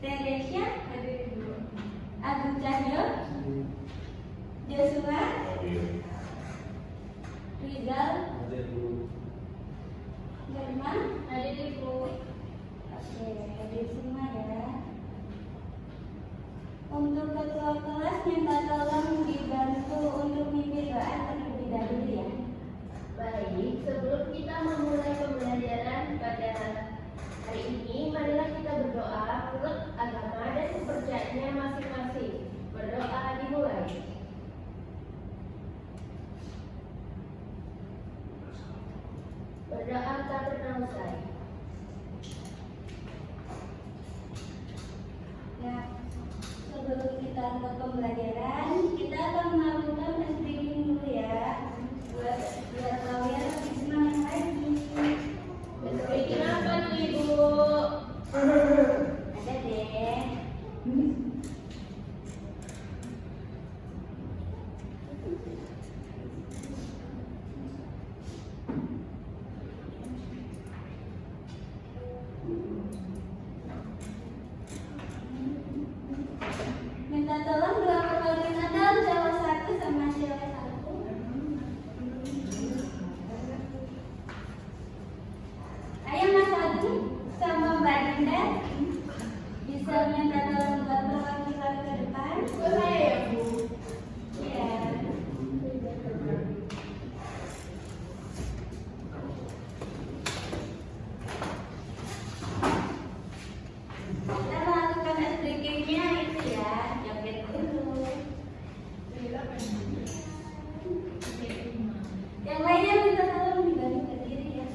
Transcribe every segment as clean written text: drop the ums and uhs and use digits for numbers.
Teresia, Agung Cahyo, Joshua, Rizal, Herman, hadir Ibu. Oke, hadir semua ya. Untuk ketua kelas minta tolong dibantu untuk memimpin doa terlebih dahulu ya. Baik, sebelum kita memulai pembelajaran pada hari ini, marilah kita berdoa menurut agama dan kepercayaannya masing-masing. Berdoa dimulai. Berdoa tak pernah usai. Ya, sebelum kita ke pembelajaran, kita akan melakukan streaming dulu ya. Biar kalian lebih semangat lagi. Bikin apa tuh Ibu? Ada deh. Minta tolong dua pembagian Natal cewek satu sama cewek satu. Ayo Mas Agung sama Mbak Dinda bisa minta tolong buat perwakilan ke depan. Boleh ya Bu? Ya. Kita lakukan streakingnya itu ya, joget dulu. Yang lainnya minta tolong dibantu ke diri ya.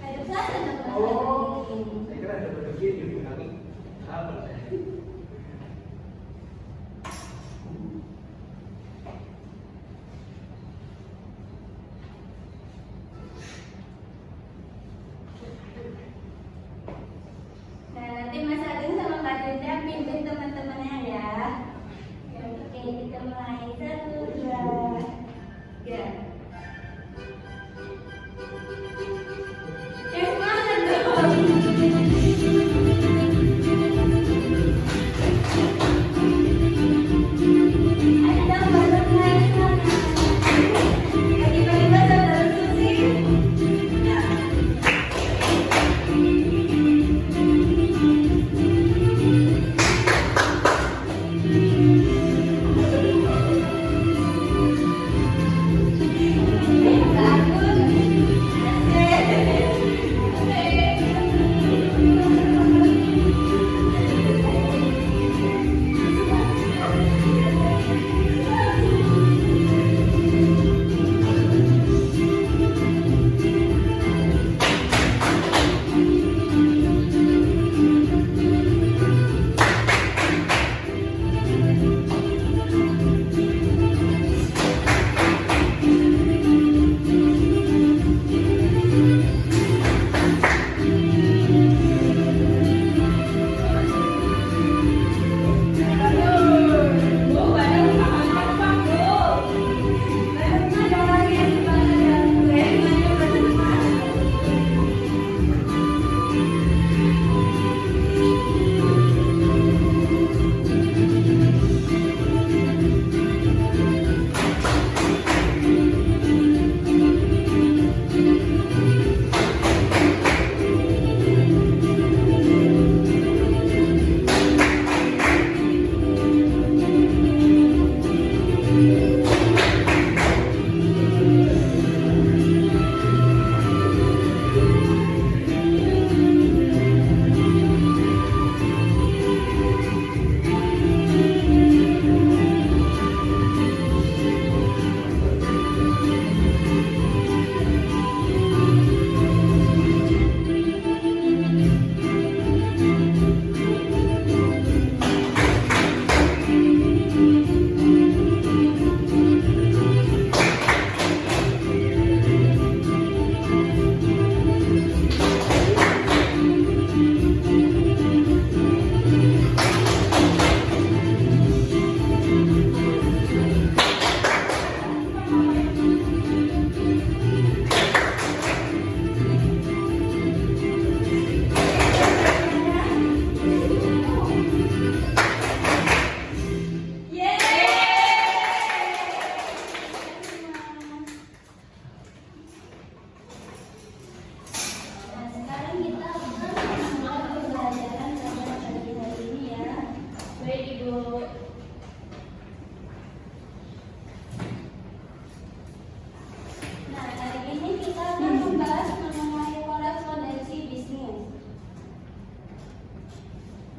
Ada satu teman-teman. Saya kira ada begini bilang apa saya? Nah, nanti Mas Agung sama Mbak Dinda pimpin teman-temannya ya. Oke, kita mulai. 1, 2, 3. Semangat dong. Ayo dong, bareng-bareng. Bagi-bagi bahasa dalam susi.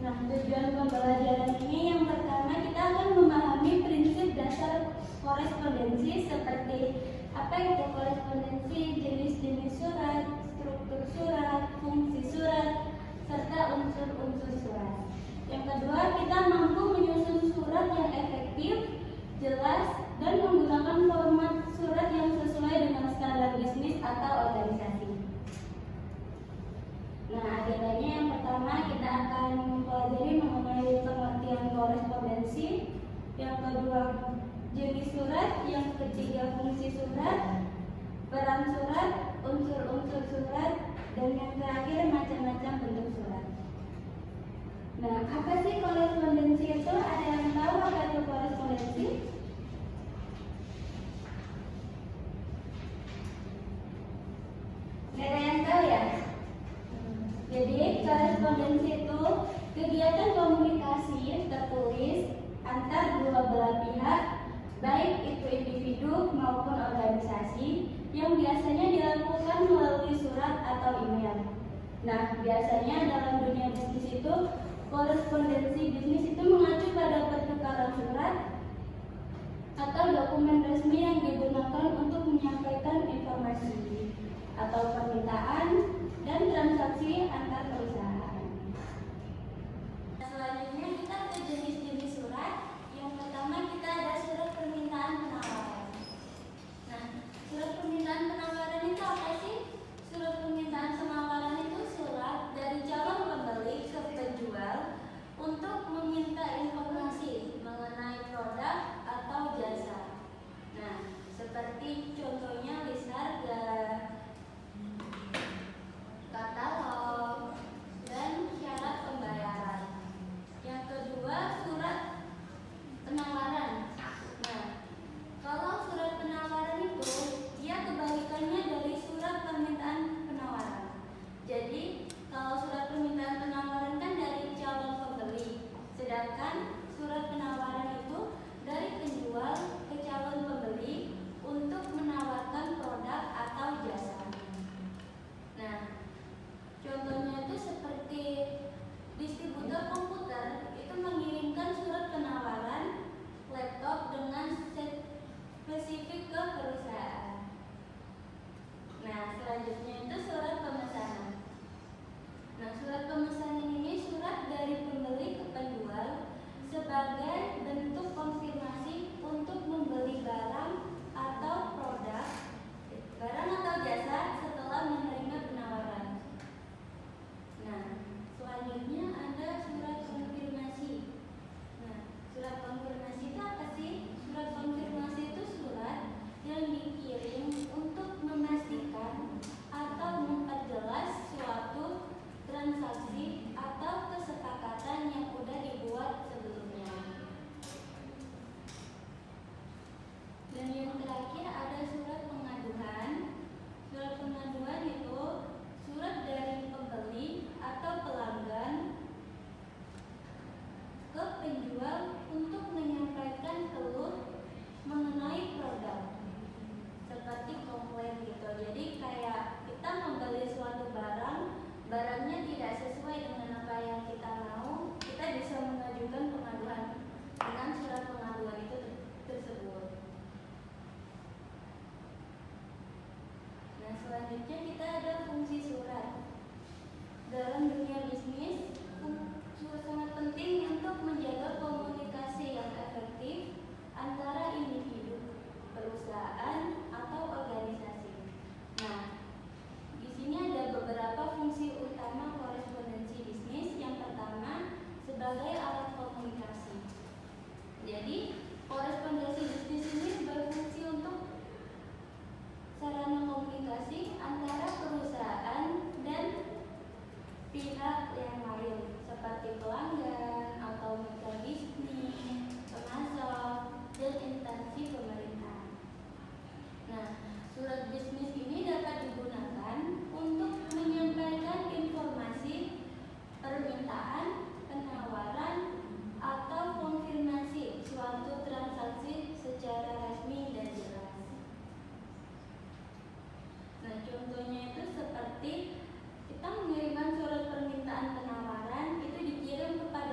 Nah, tujuan pembelajaran ini yang pertama kita akan memahami prinsip dasar korespondensi seperti apa itu korespondensi, jenis-jenis surat, struktur surat, fungsi surat, serta unsur-unsur surat. Yang kedua, kita mampu menyusun surat yang efektif, jelas, dan menggunakan format surat yang sesuai dengan standar bisnis atau organisasi. Nah, agendanya yang pertama kita akan mempelajari mengenai pengertian korespondensi, yang kedua jenis surat, yang ketiga fungsi surat, peran surat, unsur-unsur surat, dan yang terakhir macam-macam bentuk surat. Nah, apa sih korespondensi itu? Ada yang tahu apa itu korespondensi? Nggak ada yang tahu ya? Jadi korespondensi itu kegiatan komunikasi tertulis antar dua belah pihak, baik itu individu maupun organisasi, yang biasanya dilakukan melalui surat atau email. Nah, biasanya dalam dunia bisnis itu korespondensi bisnis itu mengacu pada pertukaran surat atau dokumen resmi yang digunakan untuk menyampaikan informasi atau permintaan dan transaksi antar perusahaan. Selanjutnya kita ke jenis-jenis surat. Yang pertama kita ada surat permintaan penawaran. Nah, surat permintaan penawaran itu apa sih? Surat permintaan penawaran itu surat dari calon pembeli ke penjual untuk meminta informasi mengenai produk atau jasa. Nah, seperti contohnya list harga, katalog, dan syarat pembayaran. Yang kedua, surat penawaran. Nah, kalau surat penawaran itu dia kebalikannya dari surat permintaan penawaran. Jadi, kalau surat permintaan penawaran kan dari calon pembeli, sedangkan surat penawaran itu dari penjual ke calon pembeli untuk menawarkan produk atau jasa. Nah, contohnya itu seperti distributor komputer itu mengirimkan surat penawaran laptop dengan spesifik ke perusahaan. Nah, selanjutnya itu surat pemesanan. Nah, surat pemesanan ini surat dari pembeli ke penjual sebagai bentuk konfirmasi untuk membeli barang atau produk, barang atau jasa setelah menerima penawaran. Nah, selanjutnya ada surat konfirmasi. Nah, surat konfirmasi itu apa sih? Surat konfirmasi itu surat yang dikirim untuk memastikan atau memperjelas suatu transaksi atau kesepakatan yang sudah dibuat sebelumnya. Dan yang terakhir ada surat pengaduan. Surat pengaduan itu surat dari pembeli atau pelanggan ke penjual untuk menyampaikan keluh mengenai produk, seperti komplain gitu. Jadi kayak kita membeli suatu barang, barangnya tidak sesuai dengan apa yang kita mau, kita bisa mengajukan pengaduan dengan surat pengaduan itu tersebut. Nah, selanjutnya kita ada fungsi surat. Dalam dunia bisnis, sangat penting untuk menjaga komunikasi yang efektif antara individu, perusahaan, atau organisasi. Nah, di sini ada beberapa fungsi utama korespondensi bisnis. Yang pertama, sebagai alat komunikasi. Jadi, korespondensi bisnis ini berfungsi untuk sarana komunikasi antara perusahaan dan pihak yang lain seperti pelanggan atau mitra bisnis, pemasok, dan instansi pemerintah. Nah, surat bisnis ini dapat digunakan untuk menyampaikan informasi, permintaan, penawaran, atau konfirmasi suatu transaksi secara resmi dan jelas. Nah, contohnya itu seperti kita mengirimkan surat permintaan penawaran itu dikirim kepada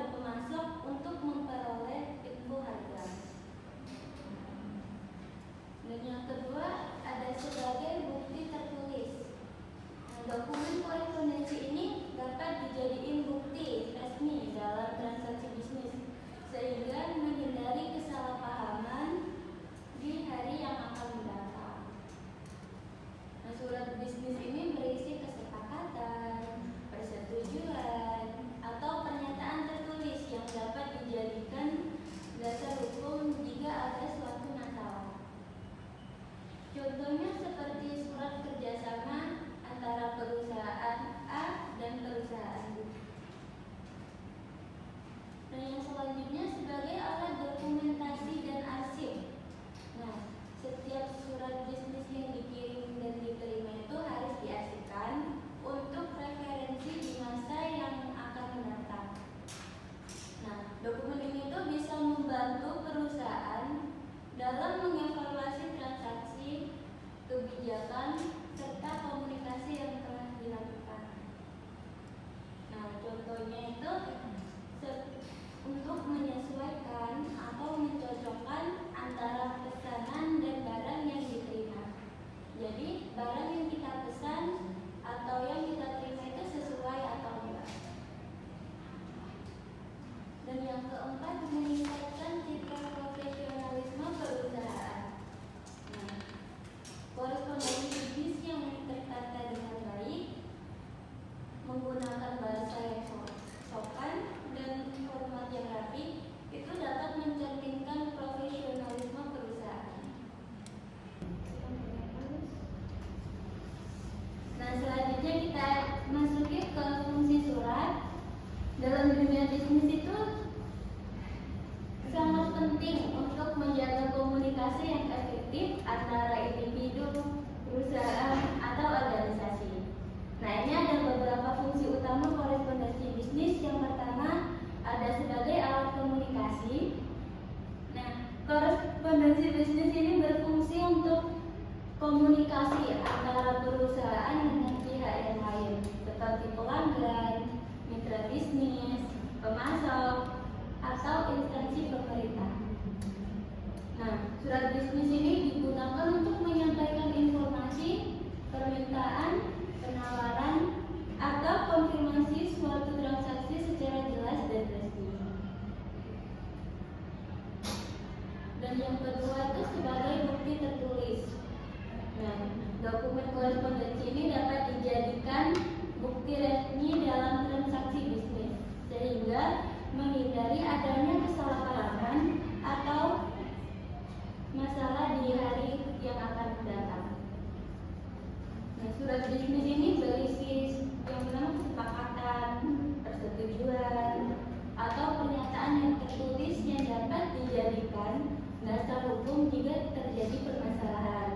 perusahaan,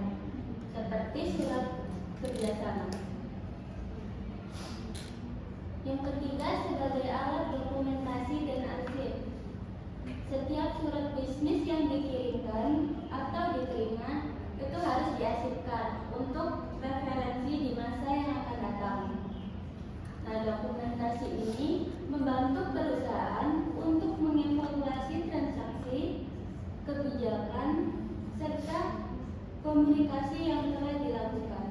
seperti surat kerjasama. Yang ketiga, sebagai alat dokumentasi dan arsip. Setiap surat bisnis yang dikirimkan atau diterima itu harus diarsipkan untuk referensi di masa yang akan datang. Nah, dokumentasi ini membantu perusahaan untuk mengevaluasi transaksi, kebijakan, serta komunikasi yang telah dilakukan.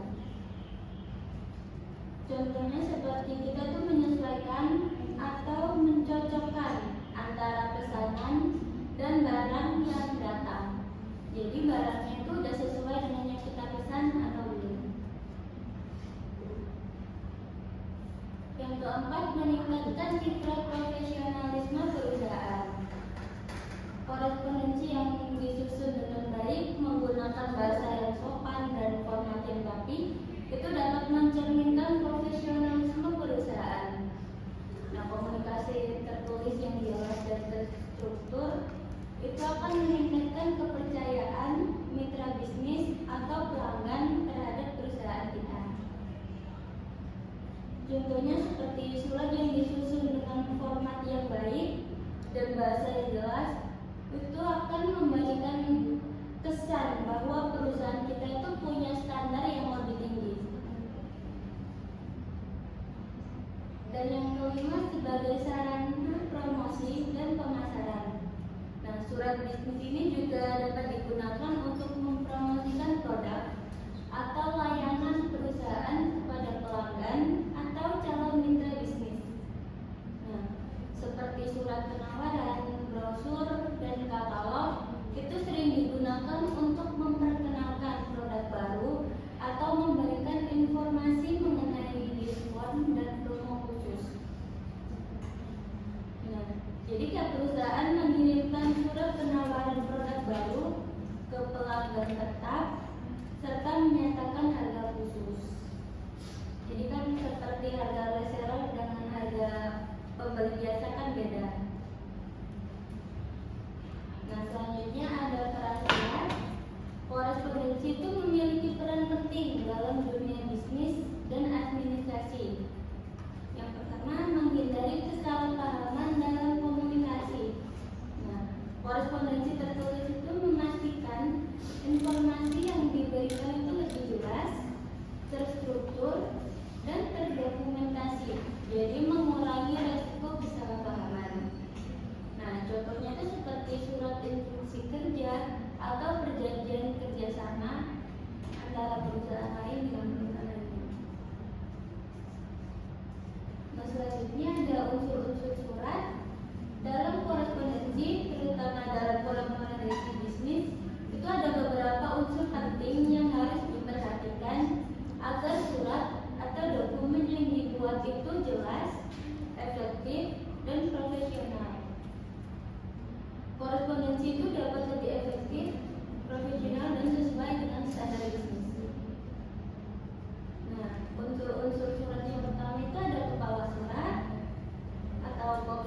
Contohnya seperti kita tuh menyesuaikan atau mencocokkan antara pesanan dan barang yang datang. Jadi barangnya itu udah sesuai dengan yang kita pesan atau belum. Yang keempat, meningkatkan citra profesionalisme perusahaan. Korespondensi yang disusun dengan baik menggunakan bahasa yang sopan dan format yang rapi itu dapat mencerminkan profesionalisme perusahaan. Nah, komunikasi tertulis yang jelas dan terstruktur itu akan meningkatkan kepercayaan mitra bisnis atau pelanggan terhadap perusahaan kita. Contohnya seperti surat yang disusun dengan format yang baik dan bahasa yang jelas itu akan memberikan kesan bahwa perusahaan kita itu punya standar yang lebih tinggi. Dan yang kelima, sebagai sarana promosi dan pemasaran. Nah, surat bisnis ini juga dapat digunakan untuk mempromosikan produk atau layanan perusahaan kepada pelanggan atau calon mitra bisnis. Nah, seperti surat penawaran, brosur, dan katalog itu sering digunakan untuk memperkenalkan produk baru atau memberikan informasi mengenai diskon dan promo khusus. Nah, jadi perusahaan mengirimkan surat penawaran produk baru ke pelanggan tetap serta menyatakan harga khusus. Jadi kan seperti harga reseller dengan harga pembeli biasa kan beda. Nah, selanjutnya ada peran surat. Korespondensi itu memiliki peran penting dalam dunia bisnis dan administrasi. Yang pertama, menghindari kesalahpahaman dalam komunikasi. Nah, korespondensi tertulis itu memastikan informasi yang diberikan itu lebih jelas, terstruktur, dan terdokumentasi. Jadi mengurangi resiko kesalahpahaman. Nah, contohnya itu seperti surat instruksi kerja atau perjanjian kerjasama antara perusahaan lain dengan perusahaan lain. Nah, selanjutnya ada unsur-unsur surat dalam korespondensi, terutama dalam korespondensi bisnis. Itu ada beberapa unsur penting yang harus diperhatikan agar surat atau dokumen yang dibuat itu jelas, efektif, dan profesional. Korespondensi itu dapat lebih efektif, profesional, dan sesuai dengan standar bisnis. Nah, unsur-unsur surat yang pertama itu ada kepala surat atau box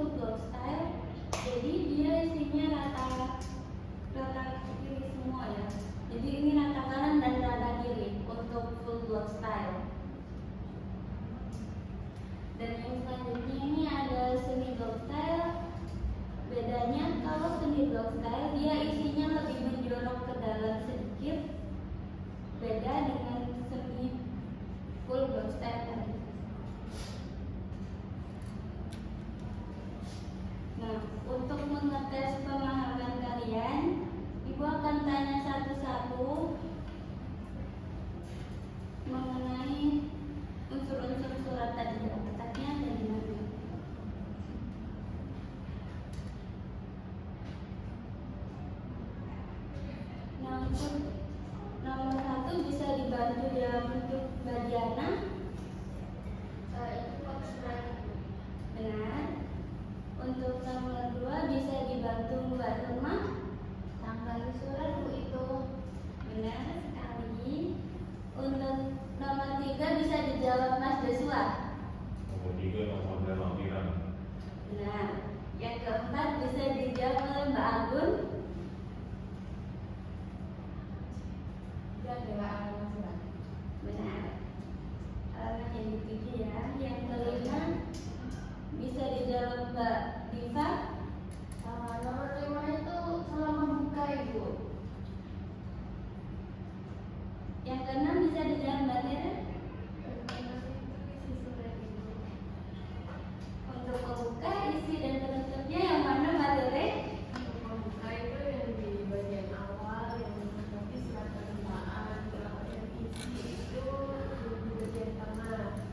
full block style, jadi dia isinya rata kiri semua ya. Jadi ini rata kanan dan rata kiri untuk full block style. Dan yang selanjutnya ini ada semi block style. Bedanya kalau semi block style dia isinya lebih menjorok ke dalam sedikit, beda dengan semi full block style tadi. Nah, untuk mengetes pemahaman kalian, Ibu akan tanya satu-satu mengenai unsur-unsur surat tadi. Letaknya ada di mana? Nah, untuk nomor 1 bisa dibantu dalam bentuk Badiana. Itu kotak. Benar. Untuk nomor 2 bisa dibantu Mbak Nurma. Tanggal surat Bu itu. Benar sekali. Untuk nomor 3 bisa dijawab Mas Joshua. Nomor 3 nomor lampiran. Benar. Yang keempat bisa dijawab oleh Mbak Agun. Itu adalah alamat surat. Benar. Alamat yang dituju ya. Yang kelima bisa dijawab Mbak Diva. Nomor 5 itu salah membuka Ibu. Yang keenam bisa dijawab Mbak Tera. Untuk membuka isi dan penutupnya yang mana Mbak Tere? Membuka itu yang di bagian awal, yang nanti surat permintaan, kalau yang isi itu di bagian tengah.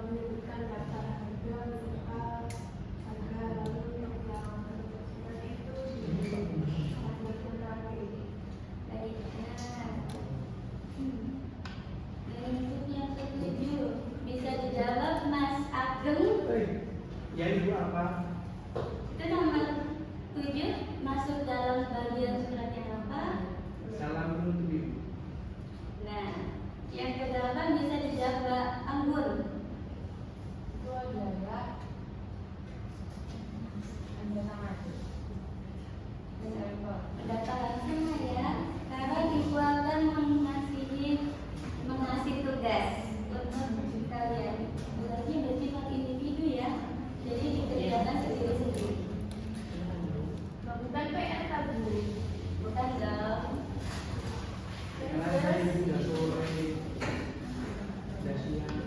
Menyebutkan daftar harga, berapa harga, lalu yang surat itu di bagian terakhir. Baiknya. Dan untuk yang ketujuh bisa dijawab Mas Ageng. Ya Ibu apa? Itu nomor 7 masuk dalam bagian surat yang apa? Salam menutup Ibu. Nah, yang ke-8 bisa dijawab Mbak Anggun. Itu adalah anggota mati. Benar kok. Pendaftaran sama ya. Sekarang Ibu akan mengasih tugas untuk kalian. Tugasnya bersifat individu ya. Jadi dikerjakan sendiri-sendiri. Bukan PR tadi. Bukan dong. Karena saya sudah sore, sudah siang.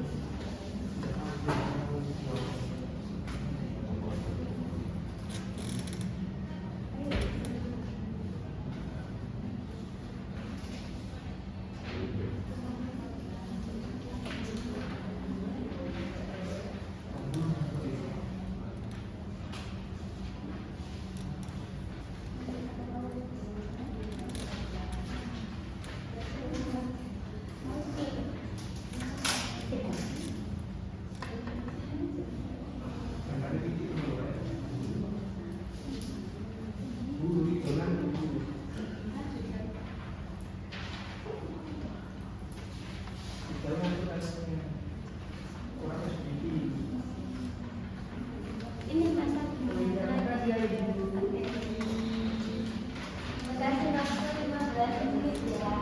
Ini masak. Kasih waktu 15 menit ya.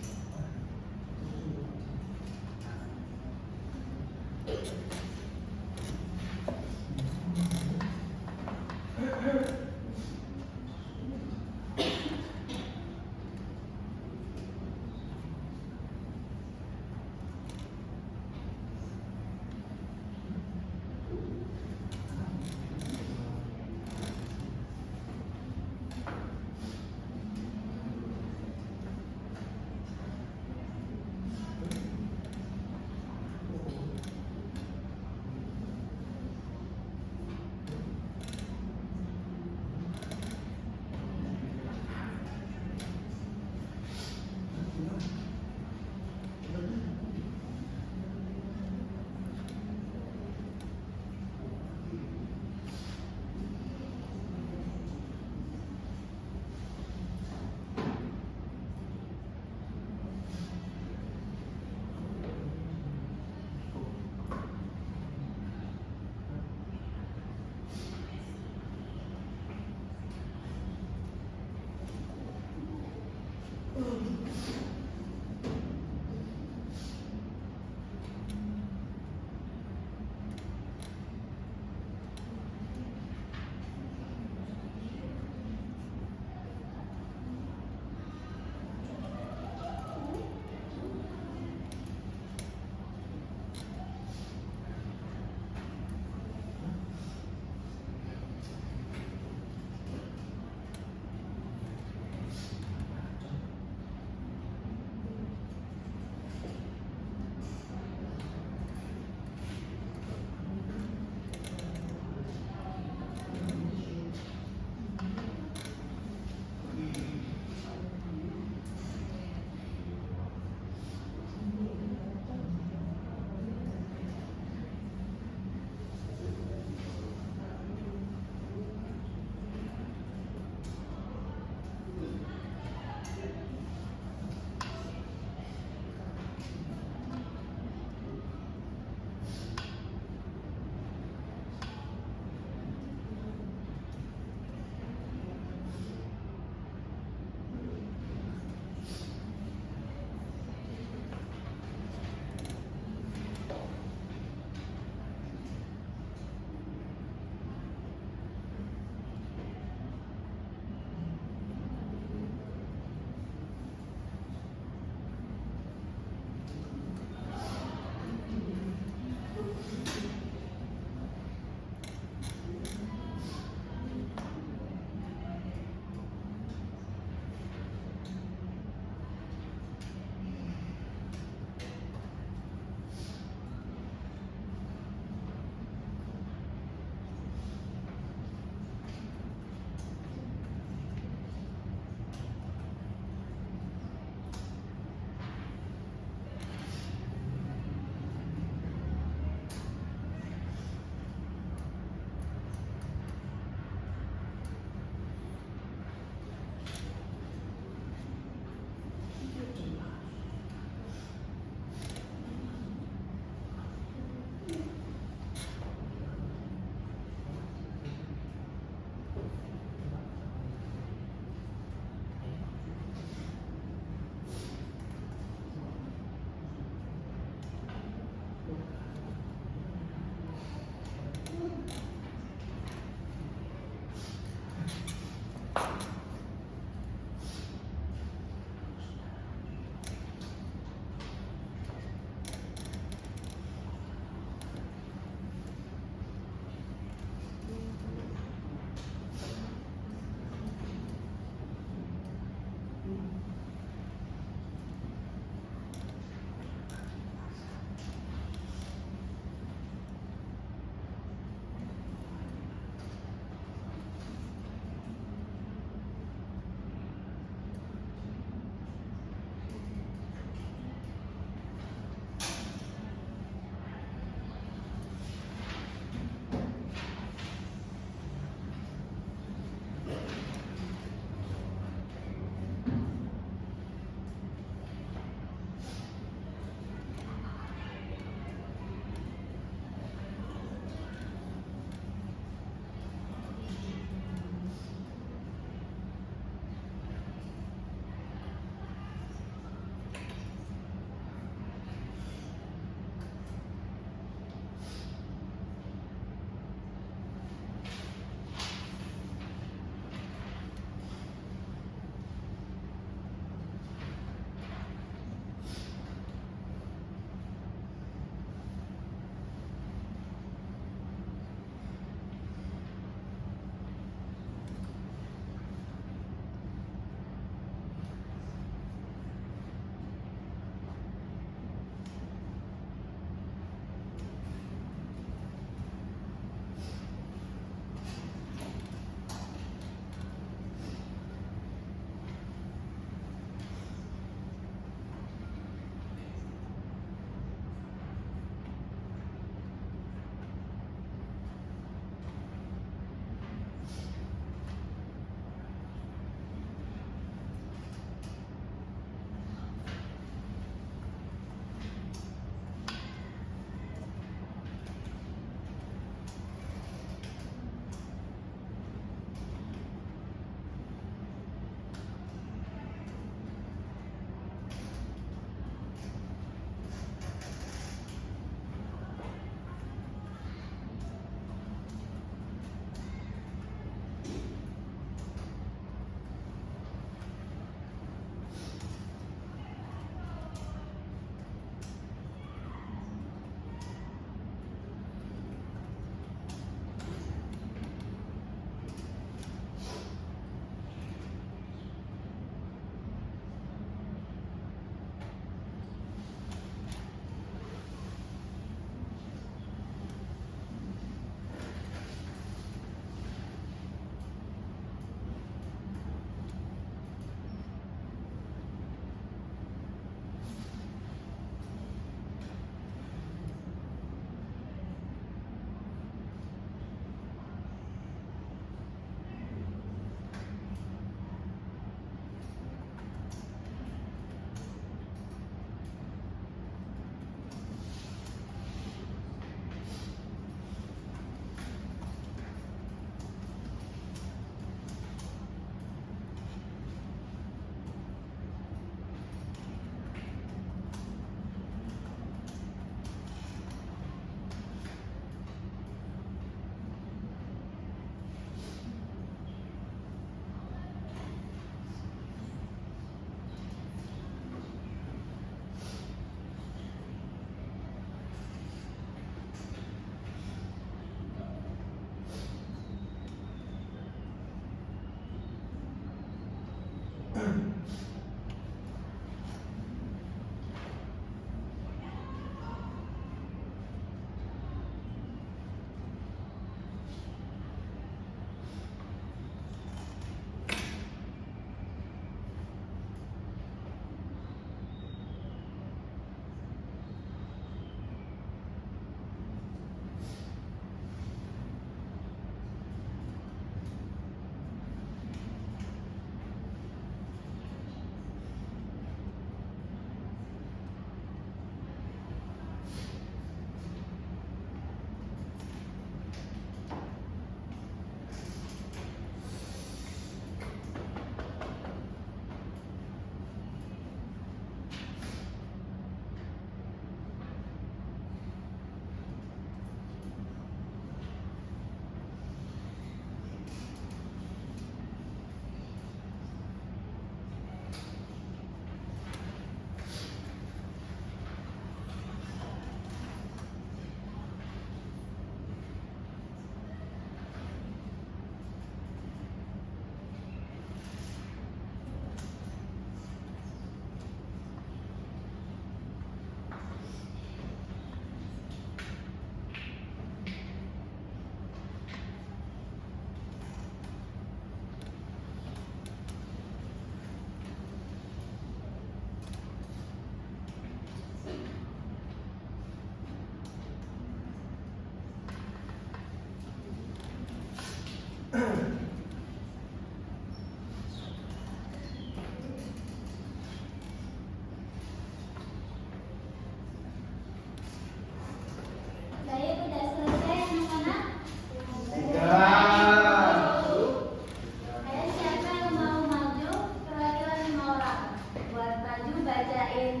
bacain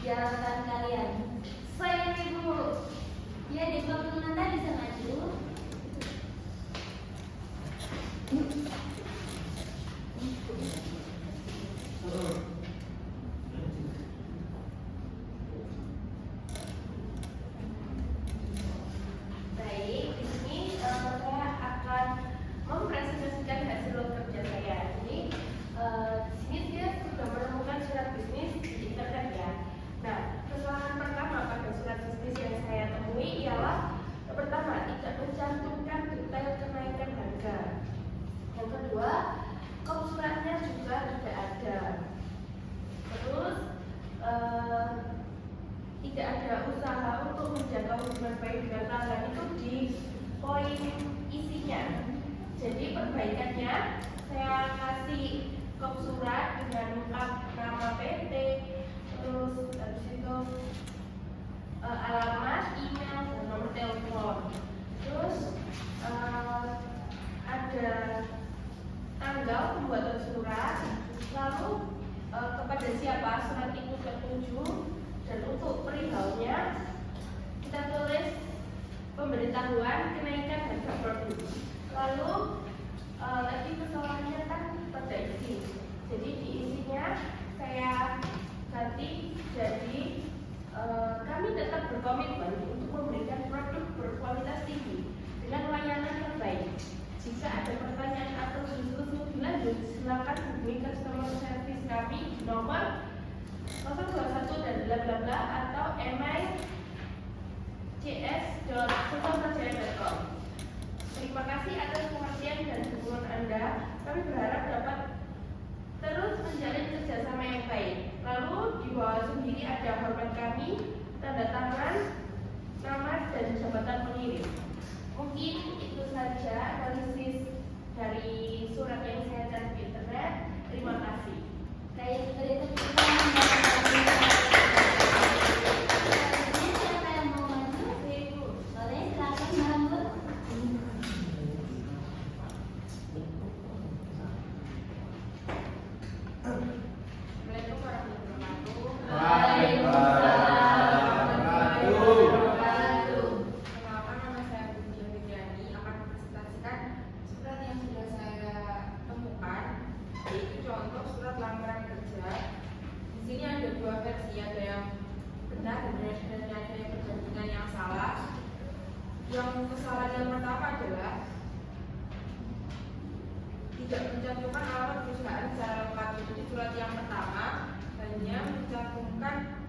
jawatan kalian. Saya ibu. Ya, di papan Anda bisa maju. Baik, di sini saya akan mempresentasikan hasil kerja saya. Jadi di sini dia sudah menemukan surat bisnis di internet ya. Nah, kesalahan pertama pada surat bisnis yang saya temui ialah pertama tidak mencantumkan detail kenaikan harga. Yang kedua, kop suratnya juga tidak ada. Terus tidak ada usaha untuk menjaga hubungan baik dengan pelanggan itu di poin isinya. Jadi perbaikannya saya kasih kop surat dengan nama PT, terus habis itu alamat, email, dan nomor telepon. Terus ada tanggal pembuatan surat, lalu kepada siapa surat itu tertuju, dan untuk perihalnya kita tulis pemberitahuan kenaikan harga produk. Lalu tadi kesalahannya kan pada isi, jadi di isinya saya ganti jadi kami tetap berkomitmen untuk memberikan produk berkualitas tinggi dengan layanan terbaik. Jika ada pertanyaan atau diskusi lebih lanjut, silakan hubungi customer service kami di nomor 021 dan bla bla bla atau email cs.sesonkerjaya.com. Terima kasih atas perhatian dan dukungan Anda. Kami berharap dapat terus menjalin kerjasama yang baik. Lalu di bawah sendiri ada hormat kami, tanda tangan, nama dan jabatan pengirim. Mungkin itu saja analisis dari surat yang saya cari di internet. Terima kasih. Baik, berikut kita mendapatkan siapa yang mau maju? Ibu. Boleh, silakan Mbak. Assalamualaikum warahmatullahi wabarakatuh. Waalaikumsalam warahmatullahi wabarakatuh. Perkenalkan, nama saya Budi Widiani akan mempresentasikan surat yang sudah saya temukan, yaitu contoh surat lamaran kerja. Di sini ada dua versi, ada yang benar dan ada yang perbandingan yang salah. Yang kesalahan yang pertama adalah tidak mencantumkan alamat perusahaan secara lengkap. Jadi surat yang pertama hanya mencantumkan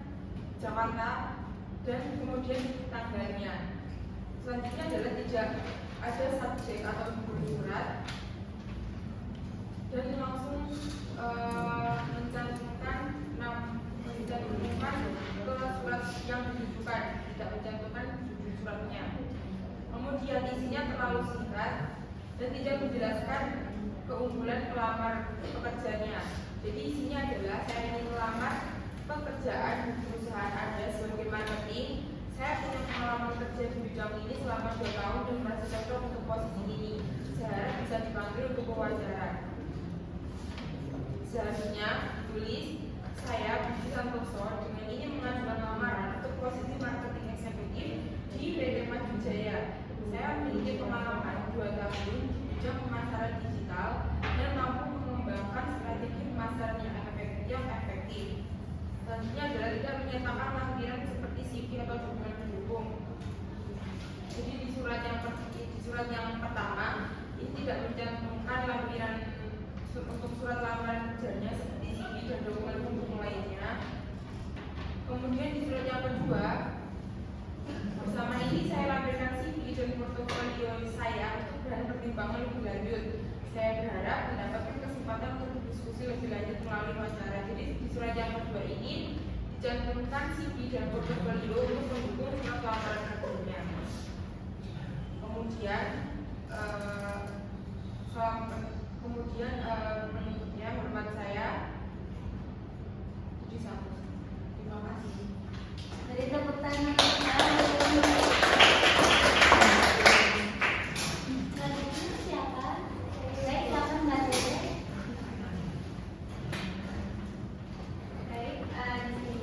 Jakarta dan kemudian tanggalnya. Selanjutnya adalah tidak ada subjek atau judul surat dan langsung mencantumkan ke surat yang ditujukan, tidak mencantumkan judul suratnya. Kemudian isinya terlalu singkat dan tidak menjelaskan keunggulan pelamar pekerjaannya. Jadi isinya adalah saya ingin melamar pekerjaan di perusahaan Anda sebagai marketing. Saya punya pengalaman kerja di bidang ini selama 2 tahun dan merasa cocok untuk posisi ini. Saya harap bisa dipanggil untuk wawancara. Selanjutnya tulis saya Budi Santoso dengan ini mengajukan lamaran untuk posisi marketing eksekutif di PT Maju Jaya. Saya memiliki pengalaman 2 tahun di bidang pemasaran digital dan mampu mengembangkan strategi pemasaran yang efektif. Selanjutnya adalah tidak menyertakan lampiran seperti CV atau dokumen pendukung. Jadi di surat yang pertama ini tidak mencantumkan lampiran untuk surat lamaran kerjanya seperti CV dan dokumen pendukung lainnya. Kemudian di surat yang kedua, bersama ini saya lampirkan CV dan portofolio saya untuk bahan pertimbangan lebih lanjut. Saya berharap mendapatkan kesempatan untuk berdiskusi lebih lanjut melalui wawancara. Jadi di surat yang kedua ini dicantumkan CV dan portofolio untuk mendukung surat lamaran kerjanya. Penutupnya hormat saya Budi Santoso. Terima kasih. Dari tepuk tangan. Selanjutnya siapa? Baik, silakan Mbak Dede. Baik, di sini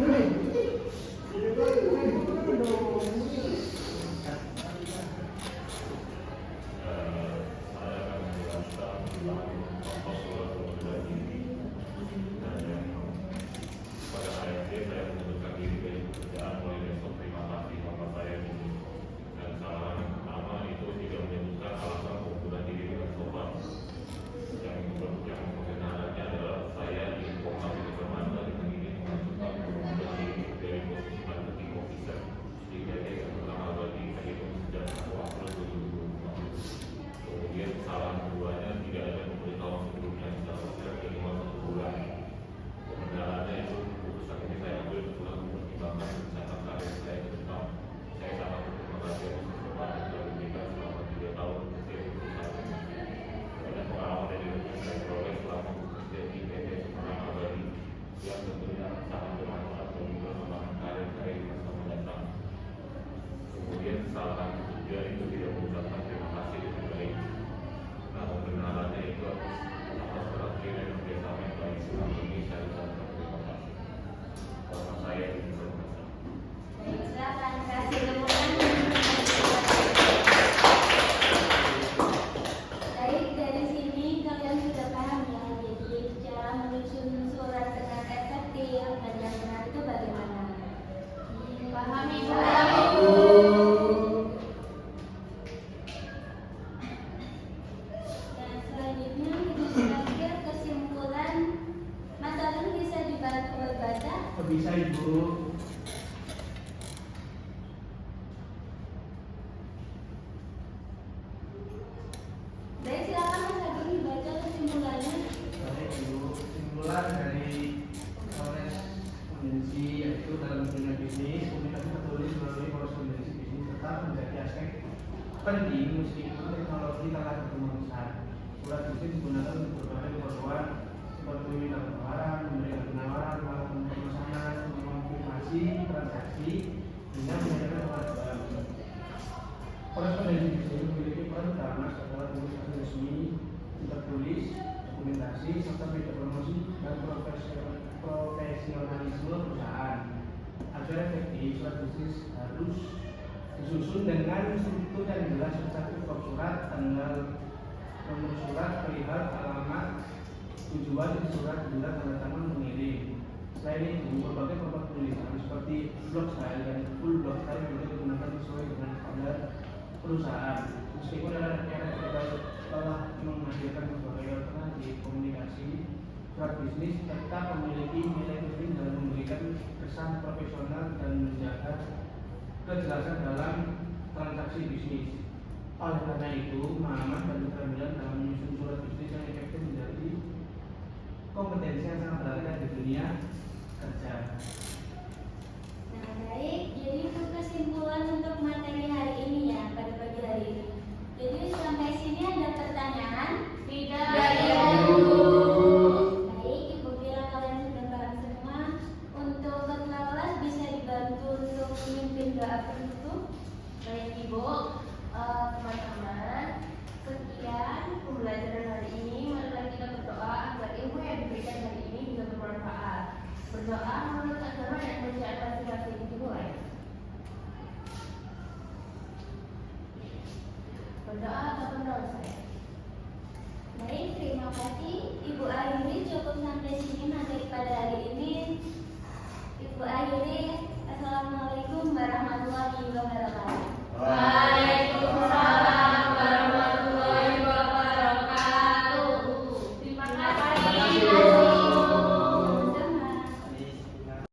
Saya akan menjelaskan tentang contoh surat pengunduran diri. Dan yang pada ayat D saya mengundurkan diri dari pekerjaan mulai besok. Terima kasih Bapak saya ini. Dan saran yang pertama itu tidak menyebutkan alasan pengunduran diri dengan sopan. Yang kebenarannya adalah saya diinformasi ke Permata dengan ini mengajukan pengunduran diri dari posisi marketing officer sehingga dia yang pertama bagi terhitung sejak 1 April 2020. Kemudian kesalahan keduanya tidak ada pemberitahuan sebelumnya secara resmi minimal 1 bulan. Kebenarannya itu keputusan ini saya ambil setelah mempertimbangkan kesehatan karir saya ke depan. Saya sangat berterima kasih atas kesempatan yang telah diberikan selama 3 tahun bekerja di perusahaan ini. Banyak pengalaman dan ilmu yang saya peroleh selama bekerja di PT Semarang Abadi yang tentunya sangat bermanfaat bagi perkembangan karir saya di masa mendatang. Kemudian kesalahan ketiga itu tidak mengucapkan terima kasih dengan baik. Nah, kebenarannya itu atas perhatian dan kerjasama yang baik selama ini saya ucapkan terima kasih. Karena saya ingin berkata. Silakan kasih temukan. Baik, dari sini kalian sudah paham ya. Jadi cara menyusun surat dengan efektif dan yang benar itu bagaimana? Pahami Bu. Dan selanjutnya kita berakhir kesimpulan. Mas Alun bisa dibaca? Bisa Ibu. Baik, silakan Mas Alun dibaca kesimpulannya. Baik Ibu, kesimpulan dari korespondensi yaitu dalam dunia bisnis, komunikasi tertulis melalui korespondensi bisnis tetap menjadi aspek penting meskipun teknologi telah berkembang pesat. Surat bisnis digunakan untuk berbagai keperluan seperti meminta penawaran, memberikan penawaran, melakukan pemesanan, mengonfirmasi transaksi, hingga menyediakan kewajiban. Korespondensi bisnis memiliki peran utama setelah komunikasi resmi, tertulis, dokumentasi, serta media promosi dan profesionalisme perusahaan. Agar efektif, surat bisnis harus disusun dengan struktur yang jelas seperti surat, tanggal, nomor surat, perihal, alamat, tujuan surat, bulan, tanda tangan, mengirim. Selain itu, berbagai format tulisan seperti blog style dan full blog style juga digunakan sesuai dengan standar perusahaan. Meskipun ada yang telah menghasilkan berbagai alternatif komunikasi, surat bisnis tetap memiliki nilai penting dalam memberikan kesan profesional dan menjaga kejelasan dalam transaksi bisnis. Oleh karena itu, pemahaman dan keterampilan dalam menyusun surat bisnis yang efektif menjadi kompetensi yang sangat berharga di dunia kerja. Nah, baik. Jadi untuk kesimpulan untuk materi hari ini ya, pada pagi hari ini. Jadi sampai sini ada pertanyaan? Tidak. Baik, Ibu kira kalian sudah paham semua. Untuk ketua kelas bisa dibantu untuk memimpin doa penutup. Baik Ibu, teman-teman, sekian pembelajaran hari ini. Marilah kita berdoa agar ilmu yang diberikan hari ini bisa bermanfaat. Berdoa menurut agama dan bacaan masing-masing. Dimulai. Berdoa atau menurut saya? Baik, terima kasih Ibu Arini. Cukup sampai sini materi pada hari ini.